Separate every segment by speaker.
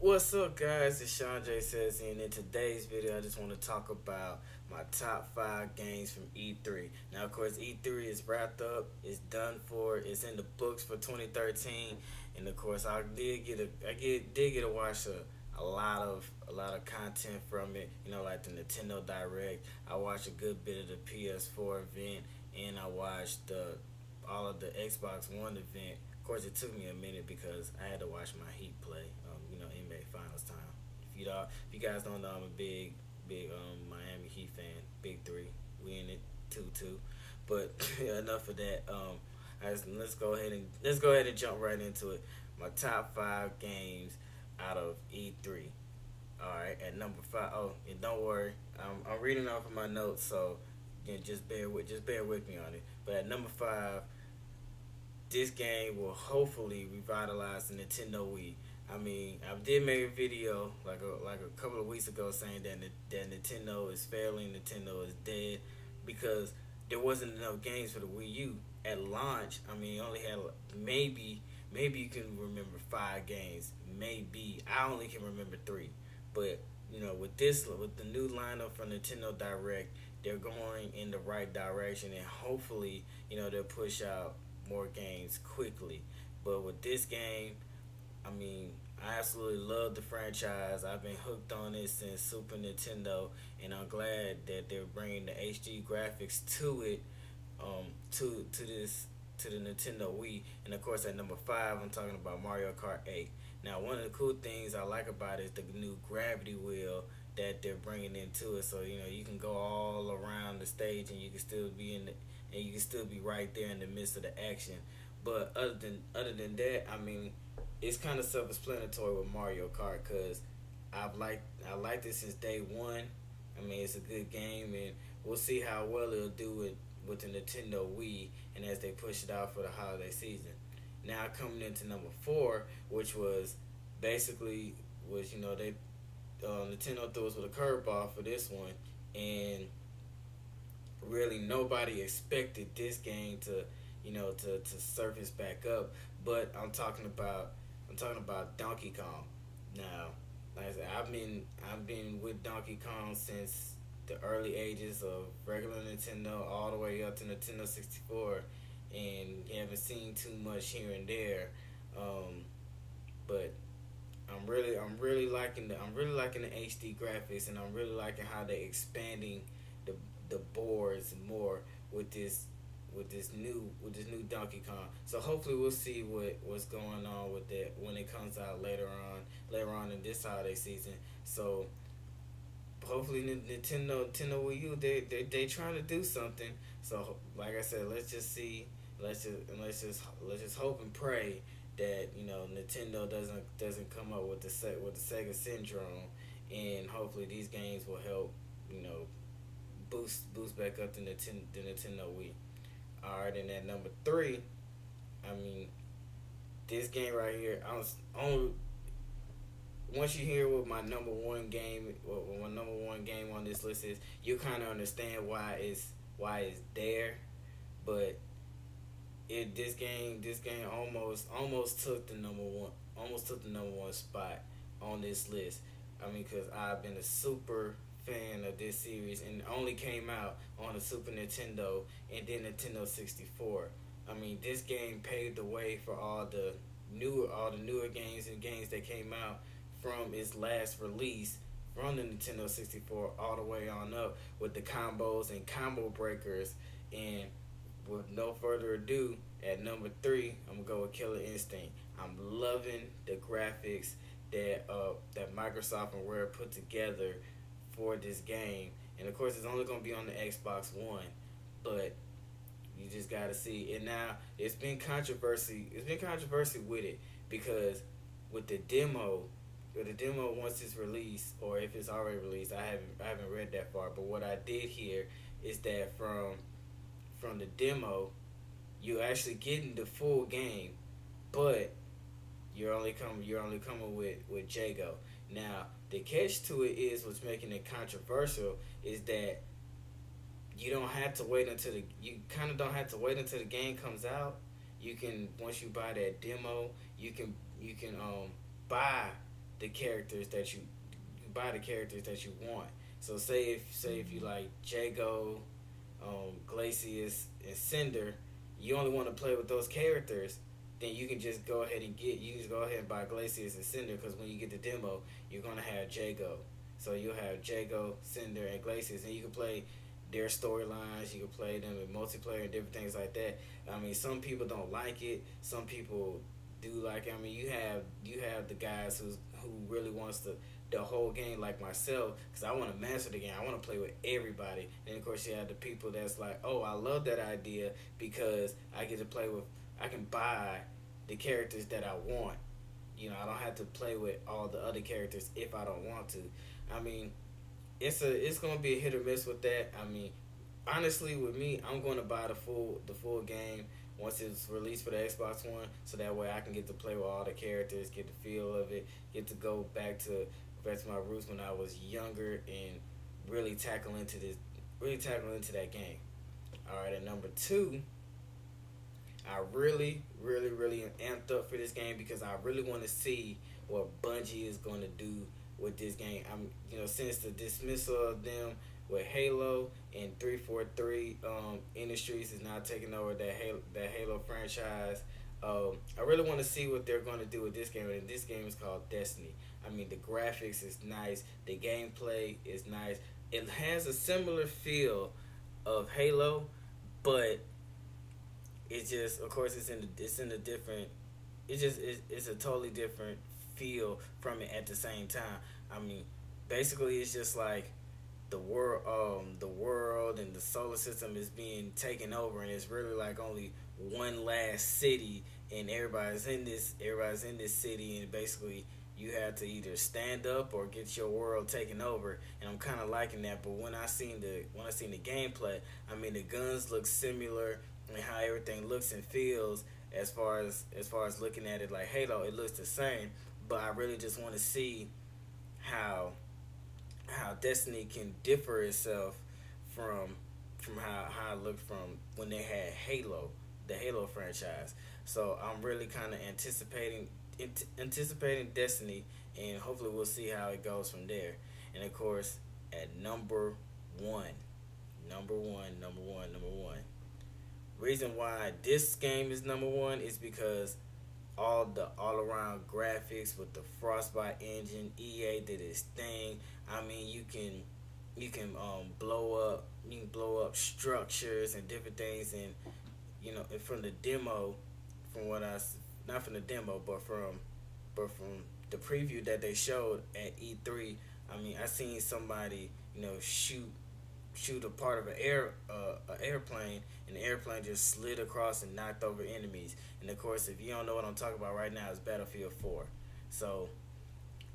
Speaker 1: What's up, guys? It's Sean J. Says, and in today's video, I just want to talk about my top 5 games from E3. Now, of course, E3 is wrapped up, it's done for, it's in the books for 2013, and of course, did get to watch a lot of content from it. You know, like the Nintendo Direct. I watched a good bit of the PS4 event, and I watched all of the Xbox One event. Of course, it took me a minute because I had to watch my Heat play. NBA Finals time. If you guys don't know, I'm a big Miami Heat fan. Big three. We in it 2-2. But enough of that. Let's go ahead and jump right into it. My top 5 games out of E3. All right, at number 5. Oh, and don't worry, I'm reading off of my notes, so just bear with me on it. But at number 5, this game will hopefully revitalize the Nintendo Wii. I mean, I did make a video like a couple of weeks ago saying that Nintendo is failing, Nintendo is dead because there wasn't enough games for the Wii U at launch. I mean, it only had maybe you can remember 5 games. Maybe I only can remember 3. But with the new lineup from Nintendo Direct, they're going in the right direction, and hopefully, they'll push out more games quickly. But with this game, I mean, I absolutely love the franchise. I've been hooked on it since Super Nintendo, and I'm glad that they're bringing the HD graphics to it, to the Nintendo Wii. And of course, at number 5, I'm talking about Mario Kart 8. Now, one of the cool things I like about it is the new gravity wheel that they're bringing into it. So you can go all around the stage, and you can still be and you can still be right there in the midst of the action. But other than that, I mean, it's kind of self-explanatory with Mario Kart because I liked it since day one. I mean, it's a good game, and we'll see how well it'll do with the Nintendo Wii, and as they push it out for the holiday season. Now coming into number 4, which was basically was they Nintendo threw us with a curveball for this one, and really nobody expected this game to to surface back up. But I'm talking about Donkey Kong. Now, like I said, I've been with Donkey Kong since the early ages of regular Nintendo all the way up to Nintendo 64, and you haven't seen too much here and there. Um, but I'm really liking the HD graphics, and I'm really liking how they're expanding the the boards more with this new Donkey Kong. So hopefully we'll see what's going on with that when it comes out later on in this holiday season. So hopefully Nintendo Wii U they trying to do something. So like I said, let's just see. Let's just hope and pray that Nintendo doesn't come up with the Sega syndrome, and hopefully these games will help you know boost back up the Nintendo Wii. All right, and at number 3, I mean, this game right here. Once you hear what my number one game on this list is, you kind of understand why it's there. But this game almost took the number one spot on this list. I mean, because I've been a super fan of this series, and it only came out on the Super Nintendo and then Nintendo 64. I mean, this game paved the way for all the newer games and games that came out from its last release from the Nintendo 64 all the way on up with the combos and combo breakers. And with no further ado, at number 3, I'm gonna go with Killer Instinct. I'm loving the graphics that Microsoft and Rare put together for this game, and of course, it's only gonna be on the Xbox One, but you just gotta see. And now it's been controversy. It's been controversy with it because with the demo once it's released, or if it's already released, I haven't read that far. But what I did hear is that from the demo, you actually getting the full game, but you're only coming with Jago. Now the catch to it is what's making it controversial is that you kind of don't have to wait until the game comes out. You can once you buy that demo, you can buy the characters that you buy the characters that you want. So say if you like Jago, Glacius, and Cinder, you only want to play with those characters. Then you can just go ahead and go ahead and buy Glacius and Cinder because when you get the demo, you're gonna have Jago. So you'll have Jago, Cinder, and Glacius, and you can play their storylines. You can play them in multiplayer and different things like that. I mean, some people don't like it. Some people do like it. I mean, you have the guys who really wants the whole game like myself because I want to master the game. I want to play with everybody. And of course, you have the people that's like, oh, I love that idea because I get to play with. I can buy the characters that I want. I don't have to play with all the other characters if I don't want to. I mean, it's gonna be a hit or miss with that. I mean, honestly, with me, I'm gonna buy the full game once it's released for the Xbox One, so that way I can get to play with all the characters, get the feel of it, get to go back to my roots when I was younger, and really tackle into that game. All right, at number two, I really, really, really am amped up for this game because I really want to see what Bungie is going to do with this game. Since the dismissal of them with Halo and 343 Industries is now taking over that Halo franchise. I really want to see what they're going to do with this game. And this game is called Destiny. I mean, the graphics is nice. The gameplay is nice. It has a similar feel of Halo, but it's just, of course, it's in a different. It's a totally different feel from it at the same time. I mean, basically, it's just like the world and the solar system is being taken over, and it's really like only one last city, and everybody's in this city, and basically you have to either stand up or get your world taken over. And I'm kind of liking that. But when I seen the gameplay, I mean the guns look similar, and how everything looks and feels as far as looking at it like Halo, it looks the same. But I really just want to see how Destiny can differ itself from how it looked from when they had Halo, the Halo franchise. So I'm really kind of anticipating Destiny, and hopefully we'll see how it goes from there. And of course, at number one. Reason why this game is number one is because all around graphics with the Frostbite engine. EA did its thing. I mean, you can blow up structures and different things, and and from the demo, from what not from the demo, but from the preview that they showed at E3. I mean, I seen somebody shoot a part of an airplane, and the airplane just slid across and knocked over enemies. And of course, if you don't know what I'm talking about right now, it's Battlefield 4. So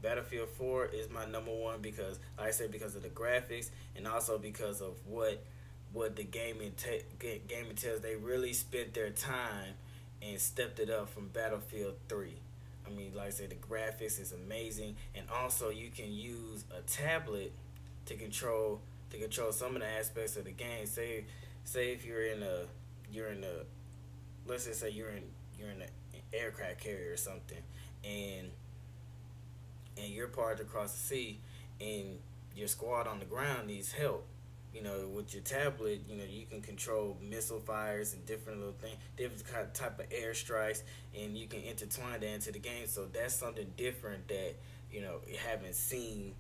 Speaker 1: Battlefield 4 is my number one because, like I said, because of the graphics, and also because of what the game entails. They really spent their time and stepped it up from Battlefield 3. I mean, like I said, the graphics is amazing, and also you can use a tablet to control some of the aspects of the game. Say if you're in a let's just say you're in an aircraft carrier or something, and you're parked across the sea, and your squad on the ground needs help. With your tablet, you can control missile fires and different little things, different type of airstrikes, and you can intertwine that into the game. So that's something different that you haven't seen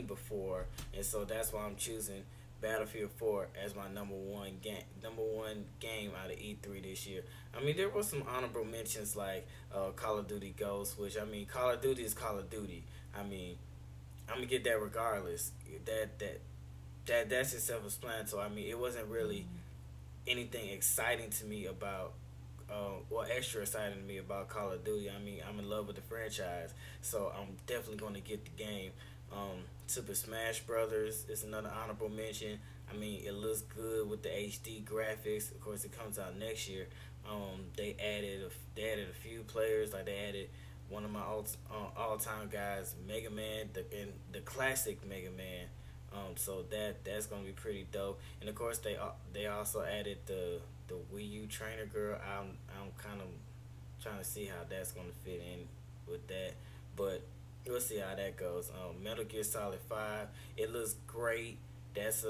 Speaker 1: before, and so that's why I'm choosing Battlefield 4 as my number one game out of E3 this year. I mean, there were some honorable mentions like Call of Duty Ghosts, which, I mean, Call of Duty is Call of Duty. I mean, I'm gonna get that regardless. That's just self-explanatory. I mean, it wasn't really anything exciting to me about, or extra exciting to me about Call of Duty. I mean, I'm in love with the franchise, so I'm definitely going to get the game. Super Smash Brothers is another honorable mention. I mean, it looks good with the HD graphics. Of course, it comes out next year. They added a few players. Like, they added one of my all time guys, Mega Man, the classic Mega Man. So that's gonna be pretty dope. And of course, they also added the Wii U trainer girl. I'm kind of trying to see how that's gonna fit in with that. But we'll see how that goes. Metal Gear Solid 5, it looks great. That's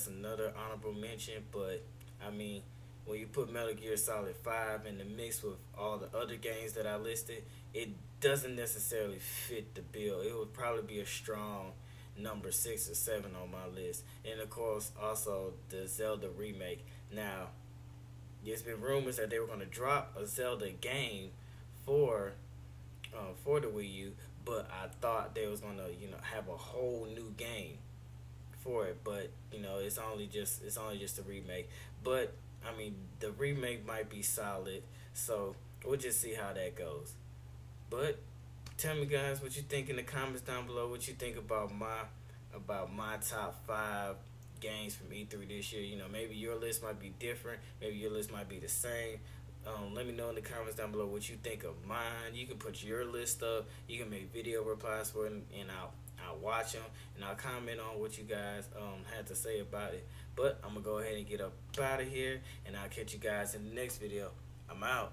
Speaker 1: another honorable mention, but I mean, when you put Metal Gear Solid 5 in the mix with all the other games that I listed, it doesn't necessarily fit the bill. It would probably be a strong number 6 or 7 on my list. And of course, also the Zelda remake. Now, there's been rumors that they were going to drop a Zelda game for for the Wii U, but I thought they was gonna have a whole new game for it. But it's only just a remake. But I mean the remake might be solid, so we'll just see how that goes. But tell me guys what you think in the comments down below. What you think about my top 5 games from E3 this year. Maybe your list might be different. Maybe your list might be the same. Let me know in the comments down below what you think of mine. You can put your list up. You can make video replies for it, and I'll watch them and I'll comment on what you guys had to say about it. But I'm gonna go ahead and get up out of here, and I'll catch you guys in the next video. I'm out.